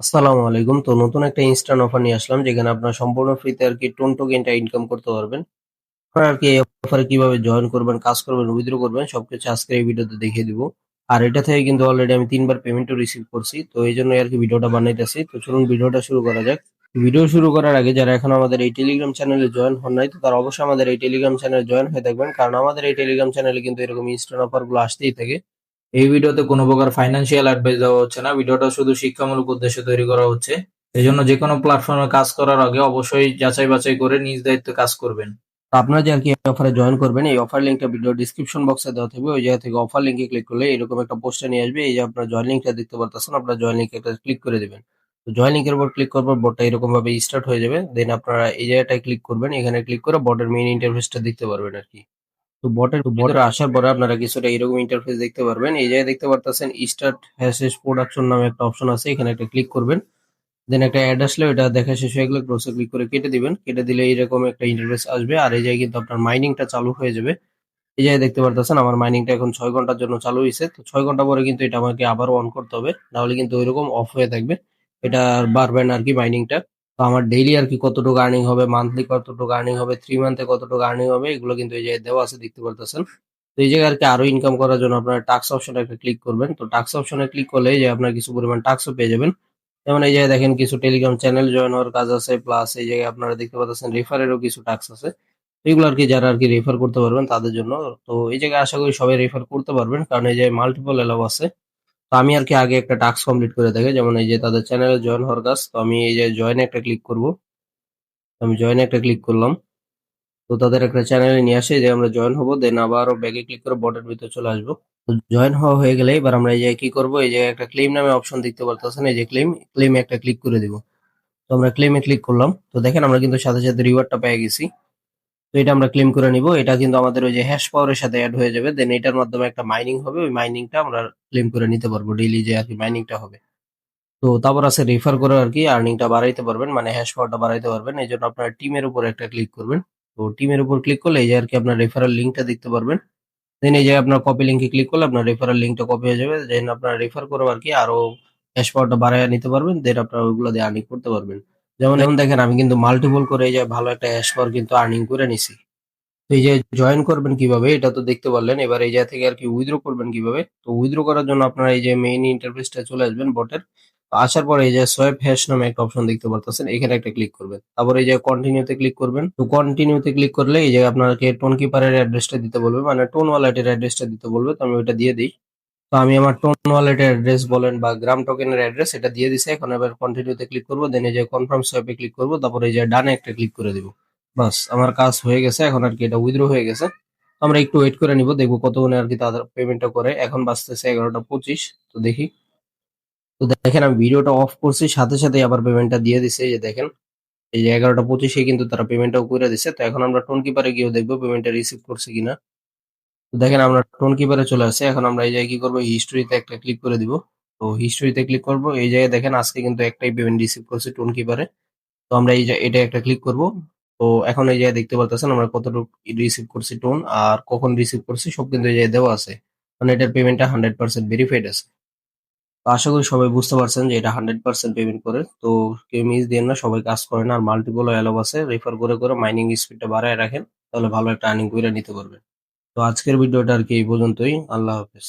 আসসালামু আলাইকুম। তো নতুন একটা ইনস্ট্যান্ট অফার নিয়ে আসলাম যেখানে আপনার সম্পূর্ণ ফ্রিতে আরকি টোন টোকেনটা ইনকাম করতে পারবেন। আপনারা আরকি এই অফারে কিভাবে জয়েন করবেন, কাজ করবেন, উইথড্র করবেন সবকিছু আজকের এই ভিডিওতে দেখিয়ে দিব। আর এটা থেকে কিন্তু অলরেডি আমি ৩ বার পেমেন্টও রিসিভ করছি। তো এইজন্যই আরকি ভিডিওটা বানাইতেছি। তো চলুন ভিডিওটা শুরু করা যাক। ভিডিও শুরু করার আগে যারা এখনো আমাদের এই টেলিগ্রাম চ্যানেলে জয়েন হন নাই তো তারা অবশ্যই আমাদের এই টেলিগ্রাম চ্যানেলে জয়েন হয়ে থাকবেন। কারণ আমাদের এই টেলিগ্রাম চ্যানেলে কিন্তু এরকম ইনস্ট্যান্ট অফার গুলো আসতেই থাকে। এই ভিডিওতে কোনো প্রকার ফাইন্যান্সিয়াল অ্যাডভাইস দেওয়া হচ্ছে না। ভিডিওটা শুধু শিক্ষামূলক উদ্দেশ্যে তৈরি করা হচ্ছে। এজন্য যেকোনো প্ল্যাটফর্মে কাজ করার আগে অবশ্যই যাচাই বাছাই করে নিজ দায়িত্বে কাজ করবেন। তো আপনারা যে আরকি এই অফারে জয়েন করবেন, এই অফার লিংকটা ভিডিও ডেসক্রিপশন বক্সে দেওয়া থাকবে। ওই জায়গা থেকে অফার লিংকে ক্লিক করলে এরকম একটা পোস্টার নিয়ে আসবে। এই যে আপনার জয়েন লিংকটা দেখতে পারতেছেন, আপনার জয়েন লিংকে একটা ক্লিক করে দিবেন। তো জয়েন লিংকের উপর ক্লিক করার পর বটটা এরকম ভাবে স্টার্ট হয়ে যাবে। দেন আপনারা এই জায়গাটায় ক্লিক করবেন। এখানে ক্লিক করে বটের মেইন ইন্টারফেসটা দেখতে পারবেন আরকি। তো বটের ভিতরে আসার পরে আপনারা কিছুটা এরকম ইন্টারফেস দেখতে পারবেন। এই জায়গায় দেখতে পারতেছেন স্টার্ট হ্যাশেস প্রোডাকশন নামে একটা অপশন আছে। এখানে একটা ক্লিক করবেন। দেন একটা অ্যাড আসলে ওটা দেখা শেষ হয়ে গেলে ক্লোজে ক্লিক করে কেটে দিবেন। কেটে দিলে এরকম একটা ইন্টারফেস আসবে। আর এই জায়গায় কিন্তু আপনার মাইনিংটা চালু হয়ে যাবে। এই জায়গায় দেখতে পারতেছেন আমার মাইনিংটা এখন ৬ ঘন্টার জন্য চালু হইছে। তো ৬ ঘন্টা পরে কিন্তু এটা আমাকে আবারও অন করতে হবে। নাহলে কিন্তু ঐরকম অফ হয়ে থাকবে। এটা আর বাড়বে না আরকি মাইনিংটা। তো আমার ডেইলি আরকি কতটুকু আর্নিং হবে, মান্থলি কতটুকু আর্নিং হবে, 3 মান্থে কতটুকু আর্নিং হবে এগুলো কিন্তু এই জায়গায় দেওয়া আছে দেখতে পারতেছেন। তো এই জায়গায় আরকি আরো ইনকাম করার জন্য আপনারা টাস্ক অপশনে একটা ক্লিক করবেন। তো টাস্ক অপশনে ক্লিক করলে এই যে আপনার কিছু পরিমাণ টাস্কও পেয়ে যাবেন। যেমন এই জায়গায় দেখেন কিছু টেলিগ্রাম চ্যানেল জয়েন হওয়ার কাজ আছে। প্লাস এই জায়গায় আপনারা দেখতে পাচ্ছেন রেফারেরও কিছু টাস্ক আছে। এগুলো আরকি যারা আরকি রেফার করতে পারবেন তাদের জন্য। তো এই জায়গায় আশা করি সবাই রেফার করতে পারবেন। কারণ এই যে মাল্টিপল এলাও আছে। তো আমি আরকি আগে একটা টাস্ক কমপ্লিট করে দেখাই। যেমন এই যে তাদের চ্যানেলে জয়েন হওয়ার কাজ। তো আমি এই যে জয়েন এ একটা ক্লিক করব। আমি জয়েন এ একটা ক্লিক করলাম। তো তাদের একটা চ্যানেলে নিয়ে আসে যে আমরা জয়েন হবো। দেন আবারও ব্যাকে ক্লিক করে বটের ভিতরে চলে আসবো। তো জয়েন হওয়া হয়ে গেলে এবার আমরা এই জায়গায় কি করব? এই জায়গায় একটা ক্লেম নামে অপশন দেখতে পারতেছেন। এই যে ক্লেম, ক্লেমে একটা ক্লিক করে দিব। তো আমরা ক্লেমে ক্লিক করলাম। তো দেখেন আমরা কিন্তু সাথে, সাথে রিওয়ার্ডটা পেয়ে গেছি। তো এটা আমরা ক্লেম করে নিব। এটা কিন্তু আমাদের ওই যে হ্যাশ পাওয়ারের সাথে এড হয়ে যাবে। দেন এটার মাধ্যমে একটা মাইনিং হবে। ওই মাইনিংটা আমরা ক্লেম করে নিতে পারবো। ডেইলি যে আরকি মাইনিংটা হবে। তো তারপর আছে রেফার করে আরকি আর্নিংটা বাড়াইতে পারবেন। মানে হ্যাশ পাওয়ারটা বাড়াইতে পারবেন। এজন্য আপনার টিমের উপর একটা ক্লিক করবেন। তো টিমের উপর ক্লিক করলে এই যে আরকি আপনার রেফারেল লিংকটা দেখতে পারবেন। দেন এই যে আপনার কপি লিংকে ক্লিক করলে আপনার রেফারেল লিংকটা কপি হয়ে যাবে। দেন আপনারা রেফার করেও আরকি আরো ক্যাশ পাওয়ারটা বাড়াইয়া নিতে পারবেন। দেন আপনারা ওইগুলো দিয়ে আর্নিং করতে পারবেন। যেমন দেখেন আমি কিন্তু মাল্টিপল করে এই যে ভালো একটা ক্যাশ পাওয়ার কিন্তু আর্নিং করে নিছি। তো এই যে জয়েন করবেন কিভাবে এটা তো দেখতে পারলেন। এবার এই জায়গা থেকে আরকি উইথড্র করবেন কিভাবে? তো উইথড্র করার জন্য আপনারা এই যে মেইন ইন্টারফেসটা চলে আসবেন বটের। তো আসার পরে এই যে সোয়াইপ হ্যাশ নামে একটা অপশন দেখতে পারতেছেন। এখানে একটা ক্লিক করবেন। তারপর এই যে কন্টিনিউ তে ক্লিক করবেন। তো কন্টিনিউ তে ক্লিক করলে এই যে আপনাকে টোন কিপারের অ্যাড্রেসটা দিতে বলবে। মানে টোন ওয়ালেটের অ্যাড্রেসটা দিতে বলবে। তো আমি ওইটা দিয়ে দেই। তো আমি আমার টোন ওয়ালেটের অ্যাড্রেস বলেন বা গ্রাম টোকেনের অ্যাড্রেস এটা দিয়ে দিছি। এখন এবার কন্টিনিউ তে ক্লিক করব। দেন এই যে কনফার্ম সোয়াইপ এ ক্লিক করব। তারপর এই যে ডানে একটা ক্লিক করে দিব। বাস আমার কাজ হয়ে গেছে। এখন আরকি এটা উইথড্র হয়ে গেছে। আমরা একটু ওয়েট করে নিব। দেখব কতক্ষণে আরকি তাদের পেমেন্টটা করে। এখন বাজতেছে 11টা 25। তো দেখি। তো দেখেন আমি ভিডিওটা অফ করছি। সাথে, সাথেই আবার পেমেন্টটা দিয়ে দিছে। এই যে দেখেন। এই যে 11টা 25 এ কিন্তু তারা পেমেন্টটাও কইরা দিছে। তো এখন আমরা টোন কিপারে গিয়েও দেখব পেমেন্টটা রিসিভ করছে কিনা। তো দেখেন আমরা টোন কিপারে চলে আসছি। এখন আমরা এই জায়গায় কি করব? হিস্টরিতে একটা ক্লিক করে দিব। তো হিস্টরিতে ক্লিক করব। এই জায়গায় দেখেন আজকে কিন্তু একটাই পেমেন্ট রিসিভ করছি টোন কিপারে। তো আমরা এই যে এটা একটা ক্লিক করব। তো এখন এই জায়গায় দেখতে পারতেছেন আমরা কতটুকু রিসিভ করছি টোন আর কখন রিসিভ করছি সব কিন্তু এই জায়গায় দেওয়া আছে। মানে এটার পেমেন্টটা 100% ভেরিফাইড আছে। তো আশা করি সবাই বুঝতে পারছেন যে এটা 100% পেমেন্ট করে। তো কেউ মিস দিয়েন না, সবাই কাজ করে না। আর মাল্টিপল অ্যালাও আছে। রেফার করে মাইনিং স্পিডটা বাড়ায় রাখেন। তাহলে ভালো একটা আর্নিং কইরা নিতে পারবেন। তো আজকের ভিডিওটা আরকি এই পর্যন্তই। আল্লাহ হাফেজ।